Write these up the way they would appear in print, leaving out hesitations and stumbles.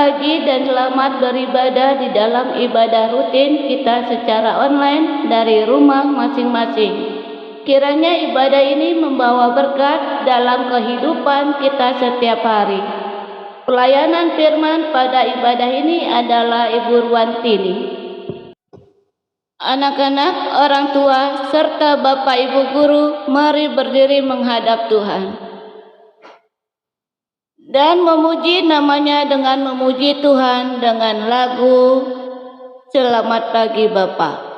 pagi dan selamat beribadah di dalam ibadah rutin kita secara online dari rumah masing-masing. Kiranya ibadah ini membawa berkat dalam kehidupan kita setiap hari. Pelayanan firman pada ibadah ini adalah Ibu Ruantini. Anak-anak, orang tua, serta Bapak Ibu guru, mari berdiri menghadap Tuhan dan memuji namanya dengan memuji Tuhan dengan lagu Selamat Pagi Bapa.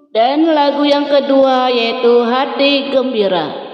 Dan lagu yang kedua yaitu Hati Gembira.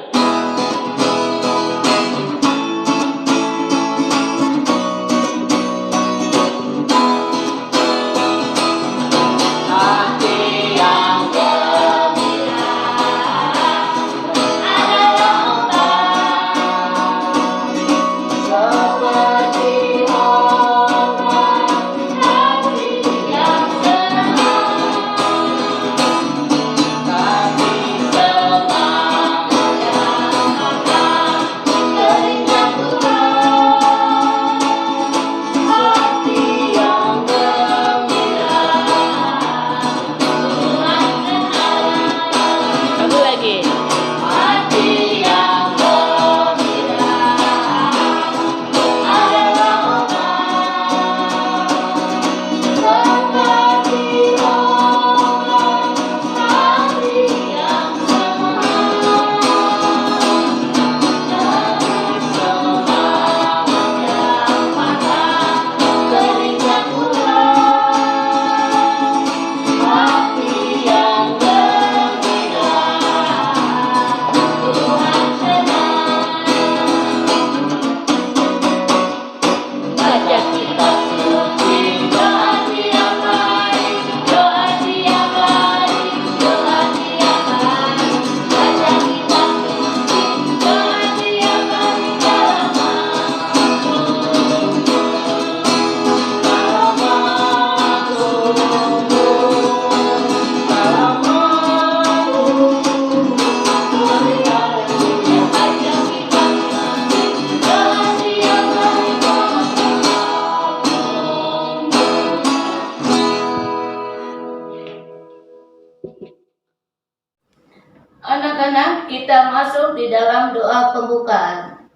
Anak-anak, kita masuk di dalam doa pembukaan.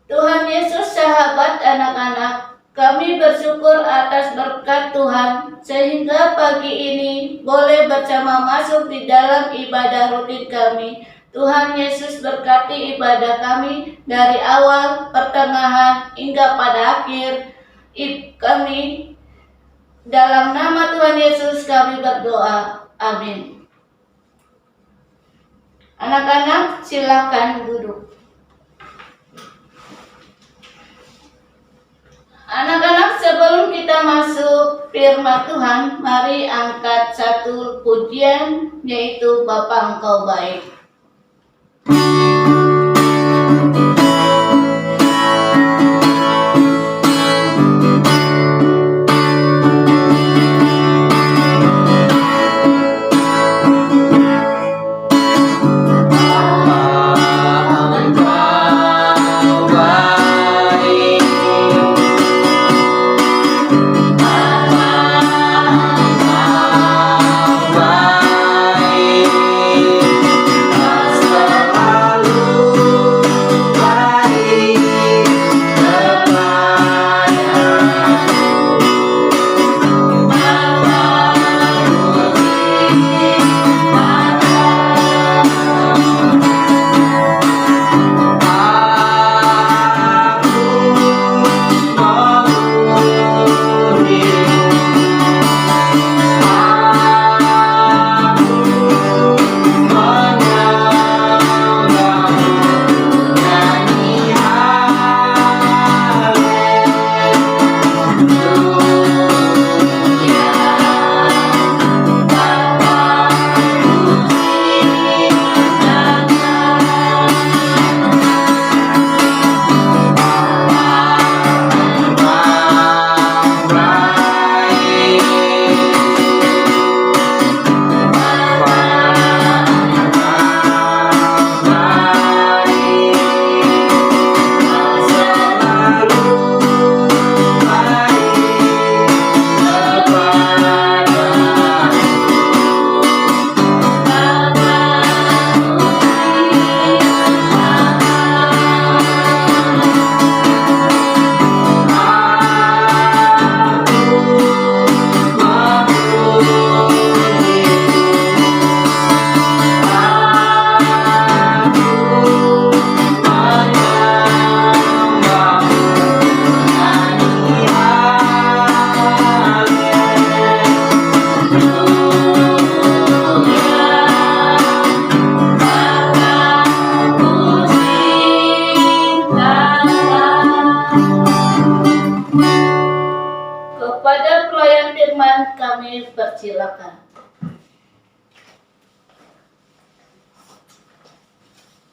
Tuhan Yesus, sahabat anak-anak, kami bersyukur atas berkat Tuhan sehingga pagi ini boleh bersama masuk di dalam ibadah rutin kami. Tuhan Yesus berkati ibadah kami dari awal, pertengahan, hingga pada akhir kami. Dalam nama Tuhan Yesus kami berdoa. Amin. Anak-anak, silakan duduk. Anak-anak, sebelum kita masuk firman Tuhan, mari angkat satu pujian, yaitu Bapa Engkau Baik.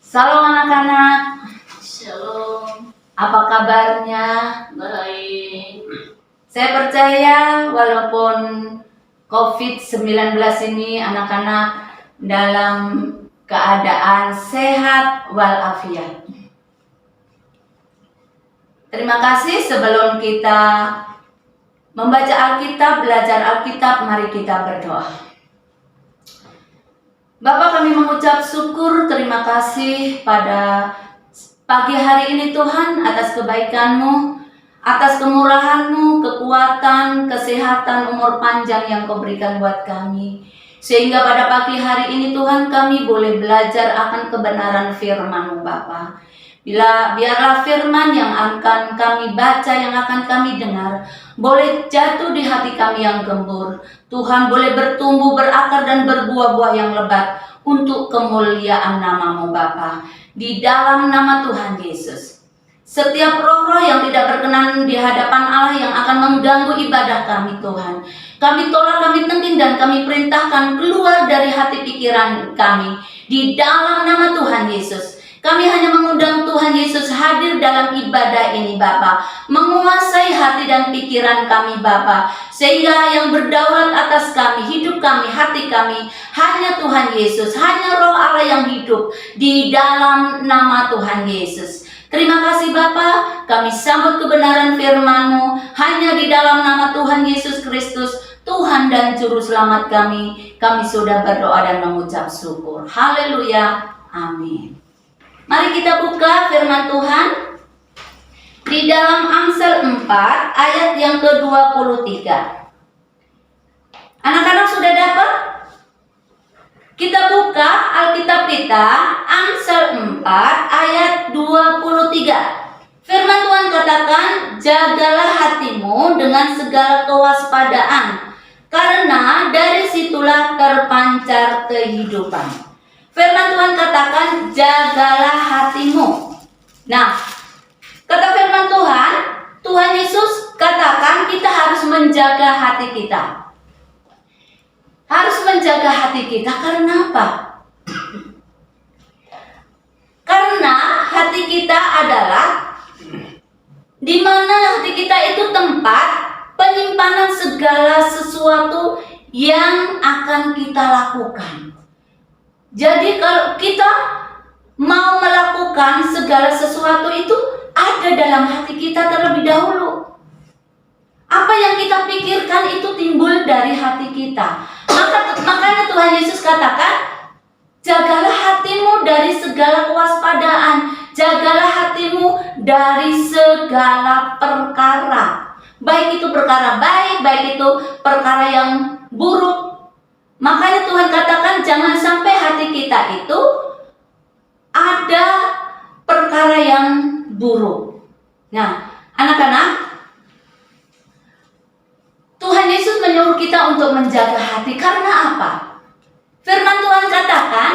Salam anak-anak, Shalom. apa kabarnya? Baik. Saya percaya walaupun COVID-19 ini anak-anak dalam keadaan sehat walafiat. Terima kasih. Sebelum kita membaca Alkitab, belajar Alkitab, mari kita berdoa. Bapa, kami mengucap syukur, terima kasih pada pagi hari ini Tuhan atas kebaikan-Mu, atas kemurahan-Mu, kekuatan, kesehatan, umur panjang yang Kau berikan buat kami. Sehingga pada pagi hari ini Tuhan kami boleh belajar akan kebenaran firman-Mu Bapa. Biarlah firman yang akan kami baca, yang akan kami dengar, boleh jatuh di hati kami yang gembur. Tuhan boleh bertumbuh, berakar dan berbuah-buah yang lebat untuk kemuliaan nama-Mu Bapa. Di dalam nama Tuhan Yesus. Setiap roh-roh yang tidak berkenan di hadapan Allah yang akan mengganggu ibadah kami Tuhan, kami tolak, kami tengking dan kami perintahkan keluar dari hati pikiran kami. Di dalam nama Tuhan Yesus. Kami hanya mengundang Tuhan Yesus hadir dalam ibadah ini Bapa, menguasai hati dan pikiran kami Bapa, sehingga yang berdaulat atas kami, hidup kami, hati kami, hanya Tuhan Yesus, hanya Roh Allah yang hidup di dalam nama Tuhan Yesus. Terima kasih Bapa, kami sambut kebenaran firman-Mu hanya di dalam nama Tuhan Yesus Kristus, Tuhan dan Juru Selamat kami. Kami sudah berdoa dan mengucap syukur. Haleluya, amin. Mari kita buka firman Tuhan di dalam Amsal 4 ayat yang ke-23. Anak-anak sudah dapat? Kita buka Alkitab kita, Amsal 4 ayat 23. Firman Tuhan katakan, jagalah hatimu dengan segala kewaspadaan, karena dari situlah terpancar kehidupan. Firman Tuhan katakan, jagalah hatimu. Nah, kata firman Tuhan, Tuhan Yesus katakan kita harus menjaga hati kita. Harus menjaga hati kita karena apa? Karena hati kita adalah di mana hati kita itu tempat penyimpanan segala sesuatu yang akan kita lakukan. Jadi kalau kita mau melakukan segala sesuatu itu ada dalam hati kita terlebih dahulu. Apa yang kita pikirkan itu timbul dari hati kita. Makanya Tuhan Yesus katakan, jagalah hatimu dari segala kewaspadaan, jagalah hatimu dari segala perkara. Baik itu perkara baik, baik itu perkara yang buruk. Makanya Tuhan katakan jangan sampai hati kita itu ada perkara yang buruk. Nah, anak-anak, Tuhan Yesus menyuruh kita untuk menjaga hati karena apa? Firman Tuhan katakan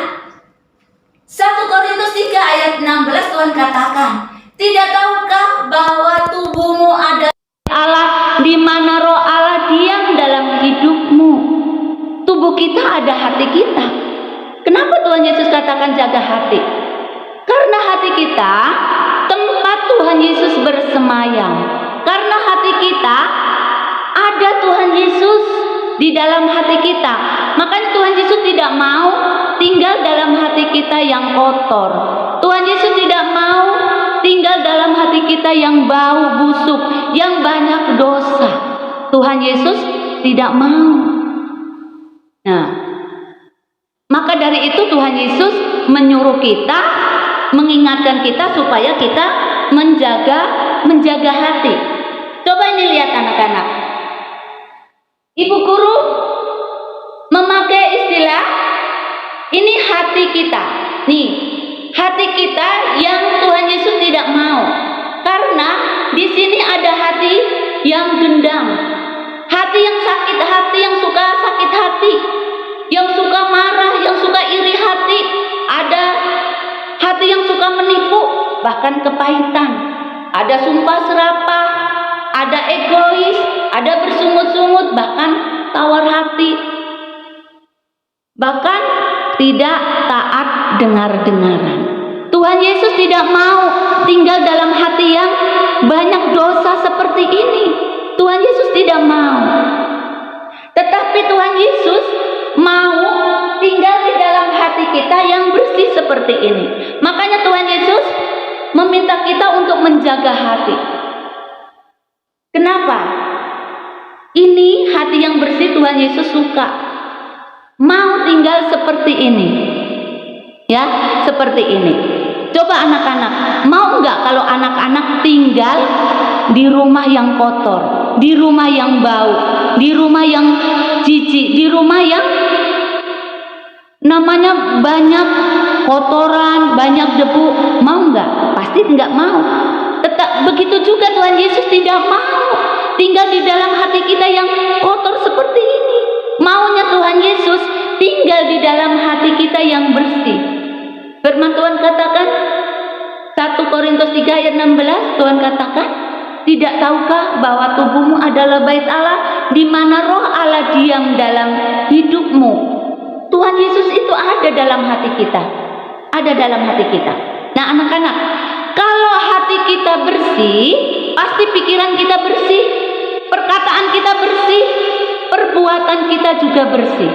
1 Korintus 3 ayat 16 Tuhan katakan, tidak tahukah bahwa tubuhmu ada Allah, di mana Roh Allah diam dalam hidupmu? Tubuh kita ada hati kita. Kenapa Tuhan Yesus katakan jaga hati? Karena hati kita tempat Tuhan Yesus bersemayam. Karena hati kita ada Tuhan Yesus di dalam hati kita. Makanya Tuhan Yesus tidak mau tinggal dalam hati kita yang kotor. Tuhan Yesus tidak mau tinggal dalam hati kita yang bau busuk, yang banyak dosa. Tuhan Yesus tidak mau. Nah, maka dari itu Tuhan Yesus menyuruh kita, mengingatkan kita supaya kita menjaga hati. Coba ini lihat anak-anak. Ibu guru memakai istilah ini hati kita. Nih, hati kita yang Tuhan Yesus tidak mau. Karena di sini ada hati yang dendam, hati yang sakit hati, yang suka sakit hati, yang suka marah, yang suka iri hati, ada hati yang suka menipu, bahkan kepahitan, ada sumpah serapah, ada egois, ada bersungut-sungut, bahkan tawar hati, bahkan tidak taat dengar-dengaran. Yesus tidak mau tinggal dalam hati yang banyak dosa seperti ini. Tuhan Yesus tidak mau. Tetapi Tuhan Yesus mau tinggal di dalam hati kita yang bersih seperti ini. Makanya Tuhan Yesus meminta kita untuk menjaga hati. Kenapa? Ini hati yang bersih Tuhan Yesus suka. Mau tinggal seperti ini. Ya, seperti ini. Coba anak-anak, mau nggak kalau anak-anak tinggal di rumah yang kotor, di rumah yang bau, di rumah yang jijik, di rumah yang namanya banyak kotoran, banyak debu? Mau nggak? Pasti nggak mau. Tetap begitu juga Tuhan Yesus tidak mau tinggal di dalam hati kita yang kotor seperti ini. Maunya Tuhan Yesus tinggal di dalam hati kita yang bersih. Firman Tuhan katakan 1 Korintus 3 ayat 16, Tuhan katakan, tidak tahukah bahwa tubuhmu adalah bait Allah, di mana roh Allah diam dalam hidupmu. Tuhan Yesus itu ada dalam hati kita. Ada dalam hati kita. Nah anak-anak, kalau hati kita bersih, pasti pikiran kita bersih, perkataan kita bersih, perbuatan kita juga bersih.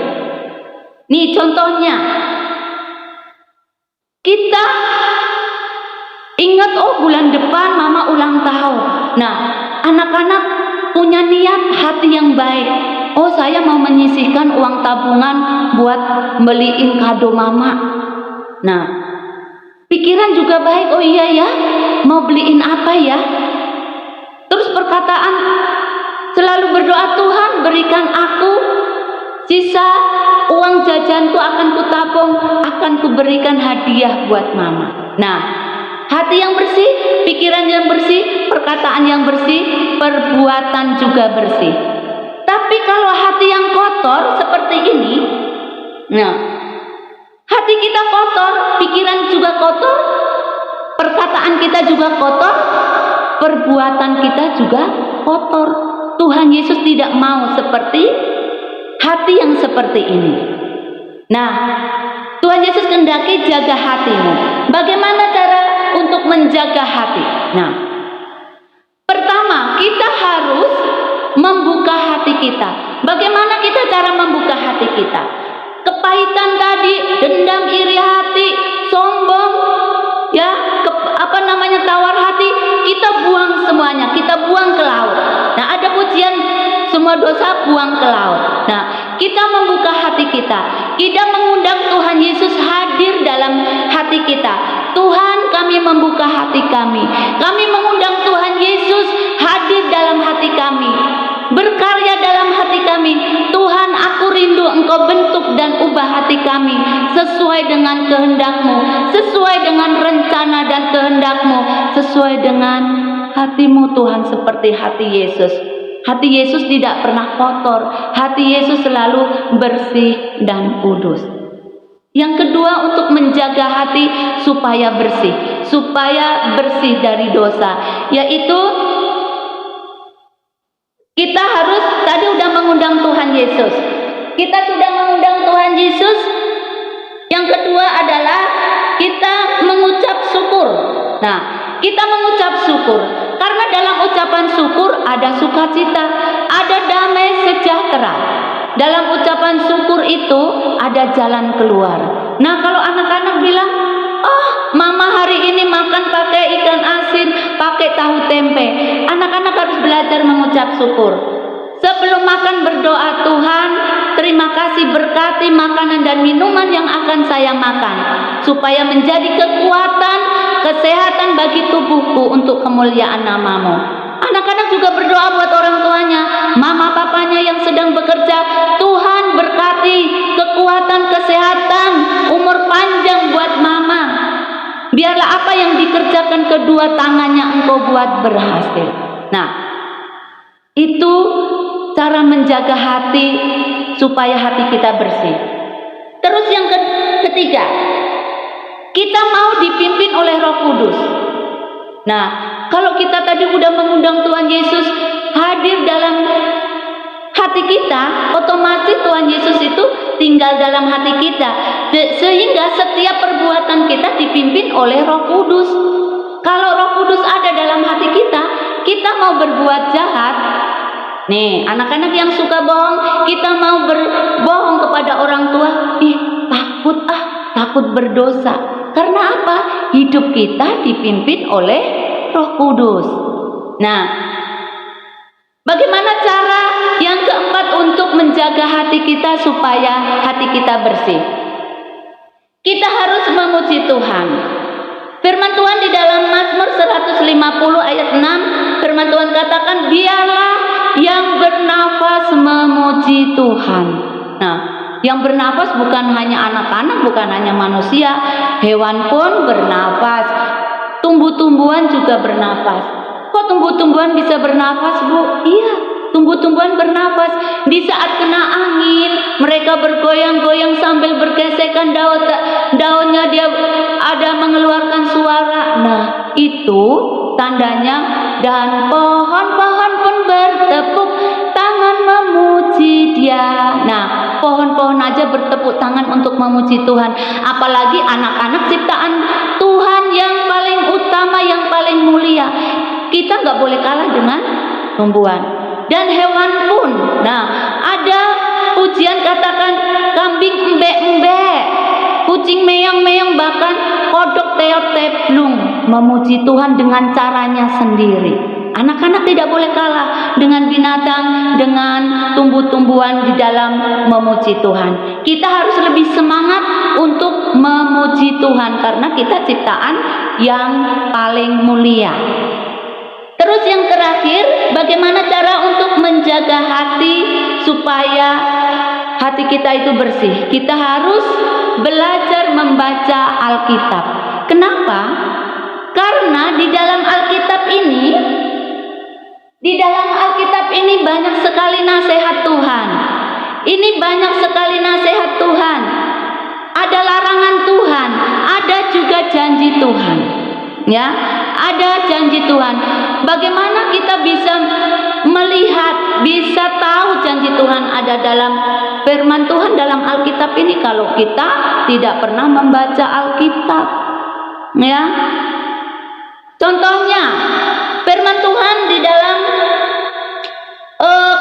Nih contohnya, kita ingat, oh bulan depan mama ulang tahun. Nah, anak-anak punya niat hati yang baik. Oh saya mau menyisihkan uang tabungan buat beliin kado mama. Nah, pikiran juga baik. Oh iya ya, mau beliin apa ya? Terus perkataan selalu berdoa, Tuhan berikan aku sisa uang jajanku, akan kutabung, akan kuberikan hadiah buat mama. Nah, hati yang bersih, pikiran yang bersih, perkataan yang bersih, perbuatan juga bersih. Tapi kalau hati yang kotor seperti ini, nah, hati kita kotor, pikiran juga kotor, perkataan kita juga kotor, perbuatan kita juga kotor. Tuhan Yesus tidak mau seperti hati yang seperti ini. Nah, Tuhan Yesus kehendaki jaga hatimu. Bagaimana cara untuk menjaga hati? Nah, pertama kita harus membuka hati kita. Bagaimana kita cara membuka hati kita? Kepahitan tadi, dendam, iri hati, sombong, ya, tawar hati, kita buang semuanya, kita buang ke laut. Nah, ada pujian semua dosa buang ke laut. Nah, kita membuka hati kita. Kita mengundang Tuhan Yesus hadir dalam hati kita. Tuhan, kami membuka hati kami. Kami mengundang Tuhan Yesus hadir dalam hati kami. Berkarya dalam hati kami. Tuhan, aku rindu Engkau bentuk dan ubah hati kami sesuai dengan kehendak-Mu, sesuai dengan rencana dan kehendak-Mu, sesuai dengan hati-Mu Tuhan, seperti hati Yesus. Hati Yesus tidak pernah kotor. Hati Yesus selalu bersih dan kudus. Yang kedua, untuk menjaga hati supaya bersih dari dosa, yaitu kita harus, tadi udah mengundang Tuhan Yesus. Kita sudah mengundang Tuhan Yesus. Yang kedua adalah kita mengucap syukur. Nah, kita mengucap syukur karena dalam ucapan syukur ada sukacita, ada damai sejahtera. Dalam ucapan syukur itu ada jalan keluar. Nah, kalau anak-anak bilang, "Oh, mama hari ini makan pakai ikan asin, pakai tahu tempe." Anak-anak harus belajar mengucap syukur. Sebelum makan berdoa, Tuhan, terima kasih, berkati makanan dan minuman yang akan saya makan, supaya menjadi kekuatan, kesehatan bagi tubuhku untuk kemuliaan nama-Mu. Anak-anak juga berdoa buat orang tuanya, mama papanya yang sedang bekerja. Tuhan berkati kekuatan, kesehatan, umur panjang buat mama. Biarlah apa yang dikerjakan kedua tangannya Engkau buat berhasil. Nah, itu cara menjaga hati supaya hati kita bersih. Terus yang ketiga, kita mau dipimpin oleh Roh Kudus. Nah, kalau kita tadi udah mengundang Tuhan Yesus hadir dalam hati kita, otomatis Tuhan Yesus itu tinggal dalam hati kita, Sehingga setiap perbuatan kita dipimpin oleh Roh Kudus. Kalau Roh Kudus ada dalam hati kita, kita mau berbuat jahat. Nih, anak-anak yang suka bohong, kita mau berbohong kepada orang tua, takut berdosa. Karena apa? Hidup kita dipimpin oleh Roh Kudus. Nah, bagaimana cara yang keempat untuk menjaga hati kita supaya hati kita bersih? Kita harus memuji Tuhan. Firman Tuhan di dalam Mazmur 150 ayat 6, firman Tuhan katakan, biarlah yang bernafas memuji Tuhan. Nah, yang bernafas bukan hanya anak-anak, bukan hanya manusia, hewan pun bernafas, tumbuh-tumbuhan juga bernafas. Kok tumbuh-tumbuhan bisa bernafas, Bu? Iya, tumbuh-tumbuhan bernafas. Di saat kena angin, mereka bergoyang-goyang sambil bergesekan daunnya, dia ada mengeluarkan suara. Nah, itu tandanya, dan pohon-pohon pun bertepuk tangan memuji Dia. Nah, pohon-pohon aja bertepuk tangan untuk memuji Tuhan, apalagi anak-anak ciptaan Tuhan yang paling utama, yang paling mulia. Kita nggak boleh kalah dengan tumbuhan dan hewan pun. Nah, ada pujian katakan kambing embek-embek, kucing meong-meong, bahkan kodok teot-teplung memuji Tuhan dengan caranya sendiri. Anak-anak tidak boleh kalah dengan binatang, dengan tumbuh-tumbuhan di dalam memuji Tuhan. Kita harus lebih semangat untuk memuji Tuhan karena kita ciptaan yang paling mulia. Terus yang terakhir, bagaimana cara untuk menjaga hati supaya hati kita itu bersih? Kita harus belajar membaca Alkitab. Kenapa? Karena di dalam Alkitab ini banyak sekali nasihat Tuhan. Ini banyak sekali nasihat Tuhan. Ada larangan Tuhan, ada juga janji Tuhan. Ya, ada janji Tuhan. Bagaimana kita bisa melihat, bisa tahu janji Tuhan ada dalam firman Tuhan dalam Alkitab ini kalau kita tidak pernah membaca Alkitab? Ya. Contohnya, firman Tuhan di dalam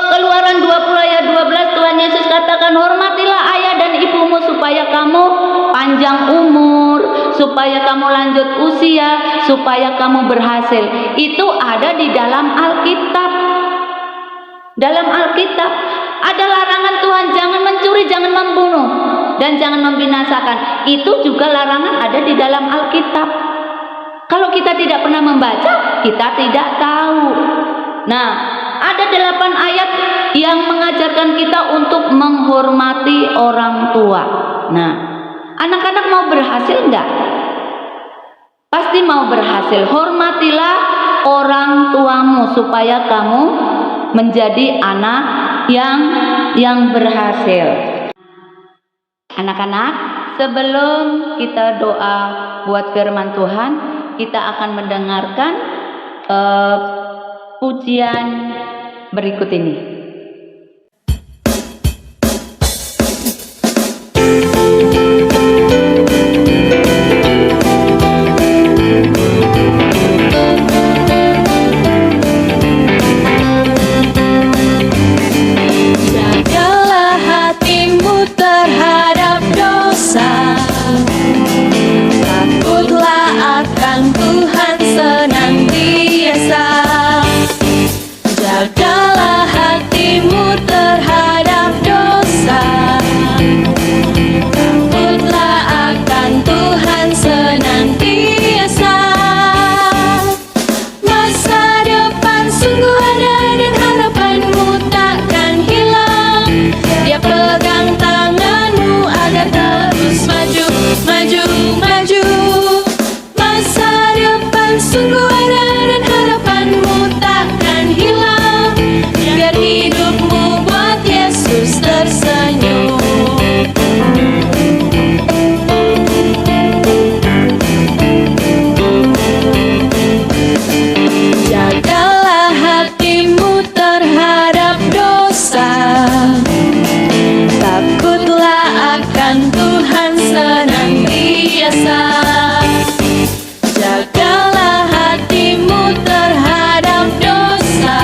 Keluaran 20 ayat 12, Tuhan Yesus katakan, hormatilah ayah dan ibumu supaya kamu panjang umur, supaya kamu lanjut usia, supaya kamu berhasil. Itu ada di dalam Alkitab. Dalam Alkitab ada larangan Tuhan, jangan mencuri, jangan membunuh, dan jangan membinasakan. Itu juga larangan ada di dalam Alkitab. Kalau kita tidak pernah membaca, kita tidak tahu. Nah, ada 8 ayat yang mengajarkan kita untuk menghormati orang tua. Nah, anak-anak mau berhasil enggak? Pasti mau berhasil. Hormatilah orang tuamu supaya kamu menjadi anak yang berhasil. Anak-anak, sebelum kita doa buat firman Tuhan, kita akan mendengarkan pujian berikut ini. Jagalah hatimu terhadap dosa, takutlah akan Tuhan senantiasa. Jagalah hati senantiasa. Jagalah hatimu terhadap dosa,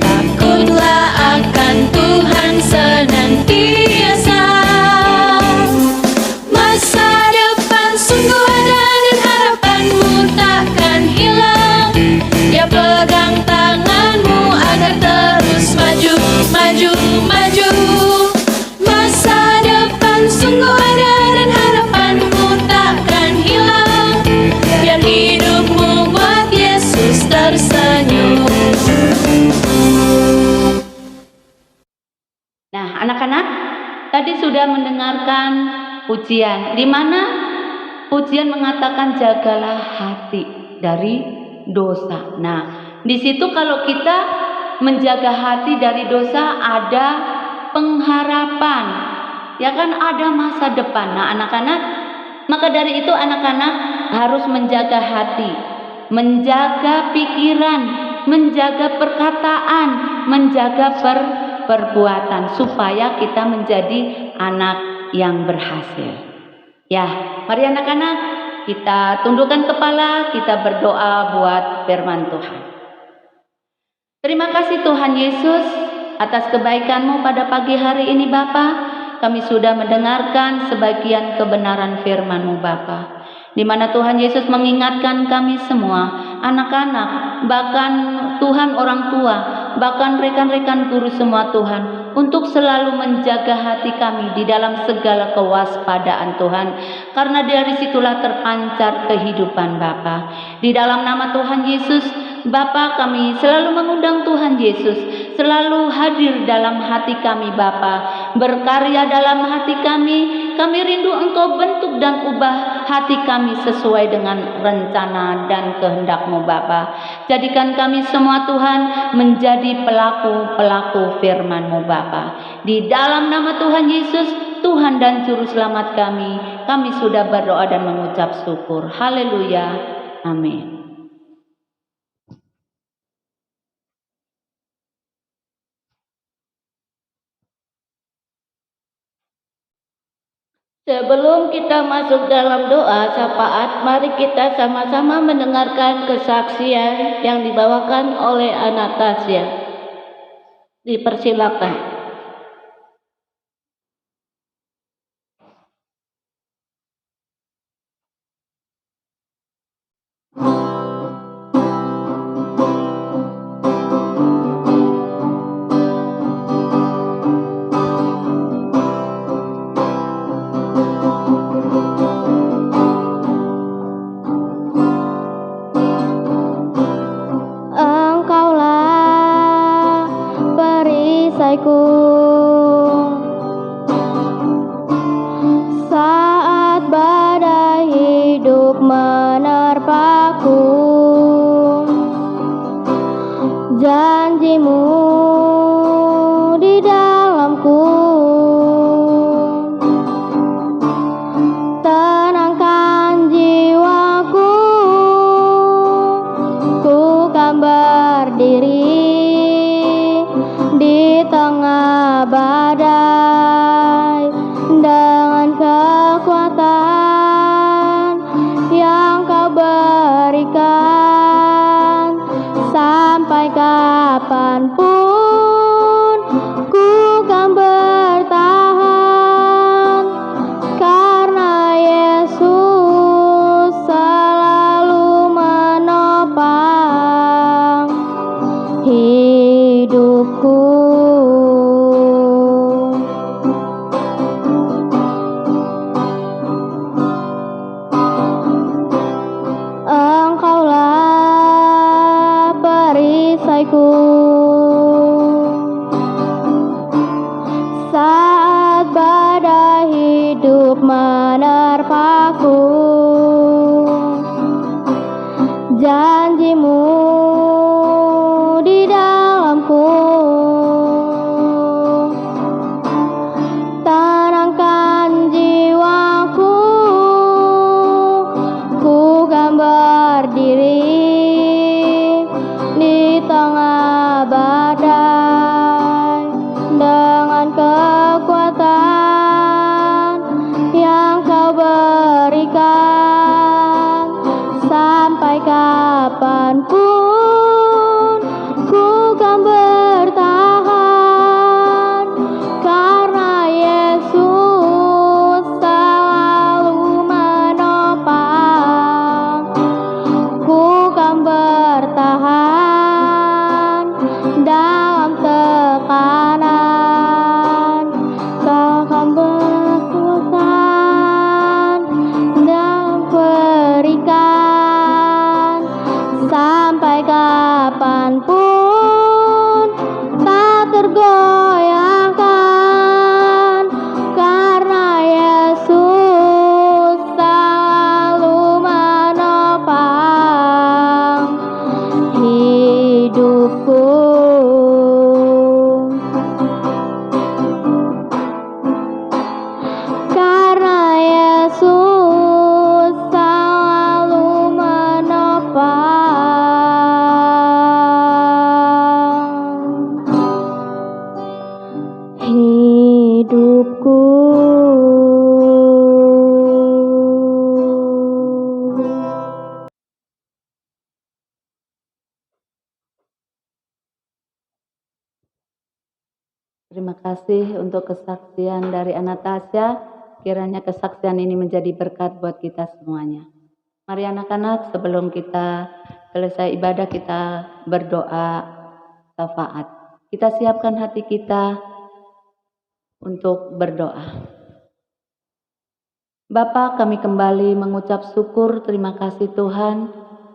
takutlah akan Tuhan senantiasa. Masa depan sungguh ada dan harapanmu takkan hilang. Dia pegang tanganmu agar terus maju, maju, maju. Masa depan sungguh ada dan harapanmu takkan hilang. Biar hidupmu buat Yesus tersenyum. Nah, anak-anak, tadi sudah mendengarkan pujian, di mana pujian mengatakan jagalah hati dari dosa. Nah, di situ kalau kita menjaga hati dari dosa ada pengharapan, ya kan, ada masa depan. Nah, anak-anak, maka dari itu anak-anak harus menjaga hati, menjaga pikiran, menjaga perkataan, menjaga perbuatan supaya kita menjadi anak yang berhasil. Ya, mari anak-anak kita tundukkan kepala, kita berdoa buat firman Tuhan. Terima kasih Tuhan Yesus atas kebaikan-Mu pada pagi hari ini Bapa. Kami sudah mendengarkan sebagian kebenaran firman-Mu Bapa, di mana Tuhan Yesus mengingatkan kami semua, anak-anak, bahkan Tuhan orang tua, bahkan rekan-rekan guru semua Tuhan, untuk selalu menjaga hati kami di dalam segala kewaspadaan Tuhan, karena dari situlah terpancar kehidupan Bapa. Di dalam nama Tuhan Yesus, Bapa, kami selalu mengundang Tuhan Yesus selalu hadir dalam hati kami Bapa, berkarya dalam hati kami. Kami rindu Engkau bentuk dan ubah hati kami sesuai dengan rencana dan kehendak-Mu Bapa. Jadikan kami semua Tuhan menjadi pelaku-pelaku firman-Mu Bapa. Di dalam nama Tuhan Yesus, Tuhan dan Juru Selamat kami sudah berdoa dan mengucap syukur. Haleluya. Amin. Sebelum kita masuk dalam doa syafaat, mari kita sama-sama mendengarkan kesaksian yang dibawakan oleh Anastasia. Dipersilakan. Engkaulah perisaiku saat badai hidup menerpaku. Janji-Mu di dalamku tenangkan jiwaku. Ku kan berdiri di tengah badai dengan kekuatan yang Kau berikan. Sampai kapanpun ku kan bertahan, karena Yesus selalu menopang hidupku. Engkaulah perisaiku saat badai hidup menerpaku. Janji-Mu di dalamku tenangkan jiwaku. Ku kan berdiri di tengah badai dengan kekuatan yang kasih untuk kesaksian dari Anastasia. Kiranya kesaksian ini menjadi berkat buat kita semuanya. Mari anak-anak, sebelum kita selesai ibadah, kita berdoa syafaat. Kita siapkan hati kita untuk berdoa. Bapa, kami kembali mengucap syukur, terima kasih Tuhan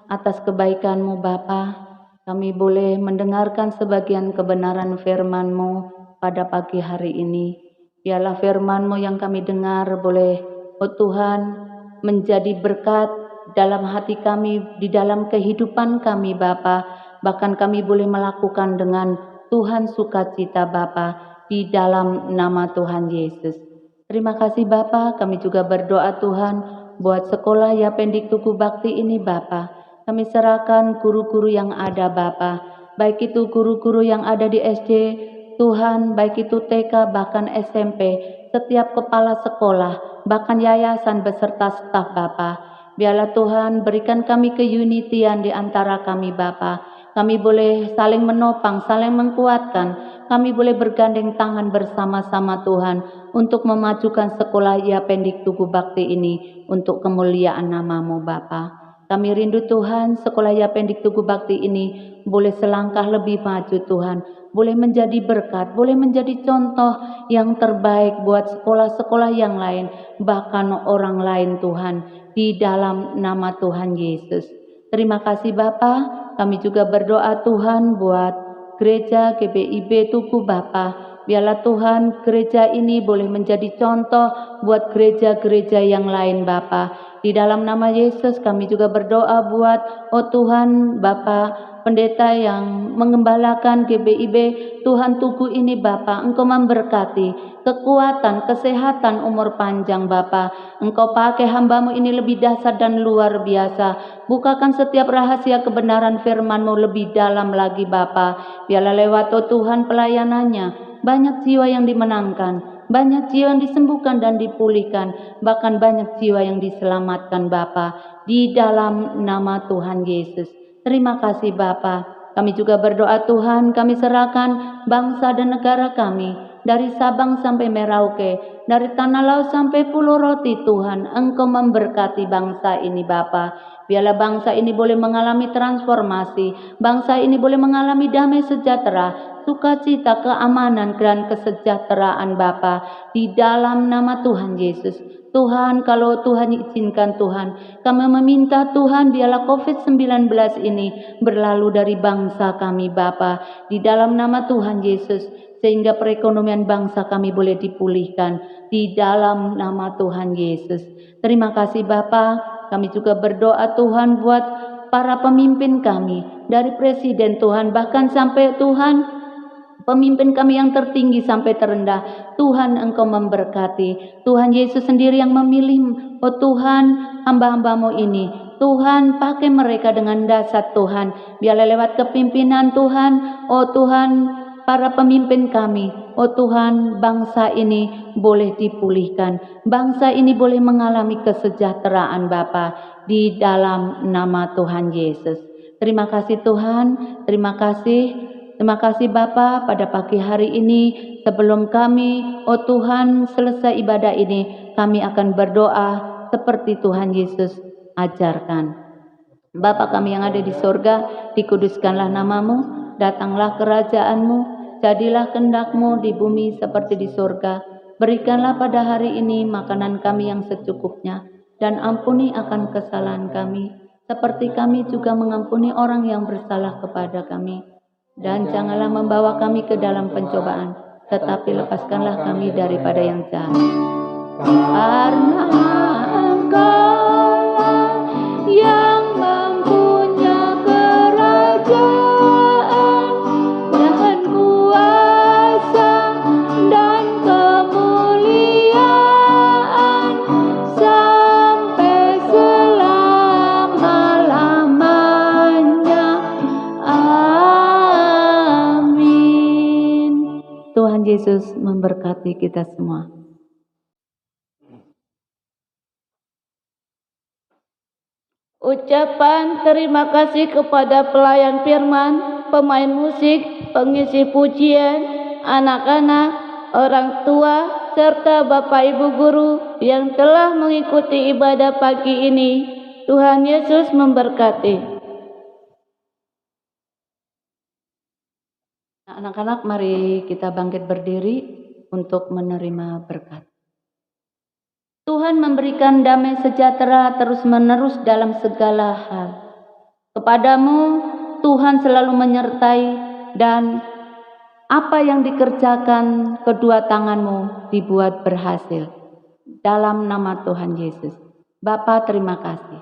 atas kebaikan-Mu Bapa. Kami boleh mendengarkan sebagian kebenaran firman-Mu pada pagi hari ini. Biarlah firman-Mu yang kami dengar boleh, oh Tuhan, menjadi berkat dalam hati kami, di dalam kehidupan kami Bapa. Bahkan kami boleh melakukan dengan Tuhan sukacita Bapa, di dalam nama Tuhan Yesus. Terima kasih Bapa, kami juga berdoa Tuhan buat sekolah Yapendik Tugu Bakti ini Bapa. Kami serahkan guru-guru yang ada Bapa, baik itu guru-guru yang ada di SD Tuhan, baik itu TK bahkan SMP, setiap kepala sekolah, bahkan yayasan beserta staf Bapa. Biarlah Tuhan berikan kami keunitian di antara kami Bapa. Kami boleh saling menopang, saling menguatkan. Kami boleh bergandeng tangan bersama-sama Tuhan untuk memajukan sekolah Yapendik Tugu Bakti ini untuk kemuliaan nama-Mu Bapa. Kami rindu Tuhan sekolah Yapendik Tugu Bakti ini boleh selangkah lebih maju Tuhan. Boleh menjadi berkat, boleh menjadi contoh yang terbaik buat sekolah-sekolah yang lain, bahkan orang lain Tuhan, di dalam nama Tuhan Yesus. Terima kasih Bapa. Kami juga berdoa Tuhan buat gereja GBIB Tugu Bapa. Biarlah Tuhan gereja ini boleh menjadi contoh buat gereja-gereja yang lain Bapa. Di dalam nama Yesus kami juga berdoa buat, oh Tuhan Bapa, pendeta yang mengembalakan GBIB Tuhan Tugu ini Bapa. Engkau memberkati kekuatan, kesehatan, umur panjang Bapa. Engkau pakai hamba-Mu ini lebih dahsyat dan luar biasa. Bukakan setiap rahasia kebenaran firman-Mu lebih dalam lagi Bapa. Biarlah lewat oh Tuhan pelayanannya, banyak jiwa yang dimenangkan, banyak jiwa yang disembuhkan dan dipulihkan, bahkan banyak jiwa yang diselamatkan Bapa, di dalam nama Tuhan Yesus. Terima kasih Bapa. Kami juga berdoa Tuhan, kami serahkan bangsa dan negara kami, dari Sabang sampai Merauke, dari Tanah Laut sampai Pulau Roti Tuhan. Engkau memberkati bangsa ini Bapa. Biarlah bangsa ini boleh mengalami transformasi, bangsa ini boleh mengalami damai sejahtera, sukacita, keamanan, dan kesejahteraan Bapa, di dalam nama Tuhan Yesus. Tuhan, kalau Tuhan izinkan Tuhan, kami meminta Tuhan biarlah COVID-19 ini berlalu dari bangsa kami Bapa, di dalam nama Tuhan Yesus, sehingga perekonomian bangsa kami boleh dipulihkan, di dalam nama Tuhan Yesus. Terima kasih Bapa. Kami juga berdoa Tuhan buat para pemimpin kami, dari presiden Tuhan, bahkan sampai Tuhan pemimpin kami yang tertinggi sampai terendah. Tuhan Engkau memberkati. Tuhan Yesus sendiri yang memilih, oh Tuhan, hamba-hamba-Mu ini. Tuhan pakai mereka dengan dahsyat Tuhan. Biarlah lewat kepimpinan Tuhan, oh Tuhan, para pemimpin kami, oh Tuhan, bangsa ini boleh dipulihkan. Bangsa ini boleh mengalami kesejahteraan Bapa, di dalam nama Tuhan Yesus. Terima kasih Tuhan, terima kasih. Terima kasih Bapa, pada pagi hari ini sebelum kami, oh Tuhan, selesai ibadah ini, kami akan berdoa seperti Tuhan Yesus ajarkan. Bapa kami yang ada di sorga, dikuduskanlah nama-Mu, datanglah kerajaan-Mu, jadilah kehendak-Mu di bumi seperti di sorga. Berikanlah pada hari ini makanan kami yang secukupnya, dan ampuni akan kesalahan kami, seperti kami juga mengampuni orang yang bersalah kepada kami. Dan janganlah membawa kami ke dalam pencobaan, tetapi lepaskanlah kami daripada yang jahat. Karena Engkau yang mempunyai kerajaan dan kuasa dan kemuliaan sampai selama-lamanya. Amin. Tuhan Yesus memberkati kita semua. Ucapan terima kasih kepada pelayan firman, pemain musik, pengisi pujian, anak-anak, orang tua, serta Bapak Ibu guru yang telah mengikuti ibadah pagi ini. Tuhan Yesus memberkati. Anak-anak, mari kita bangkit berdiri untuk menerima berkat. Tuhan memberikan damai sejahtera terus-menerus dalam segala hal. Kepadamu Tuhan selalu menyertai, dan apa yang dikerjakan kedua tanganmu dibuat berhasil. Dalam nama Tuhan Yesus. Bapa, terima kasih.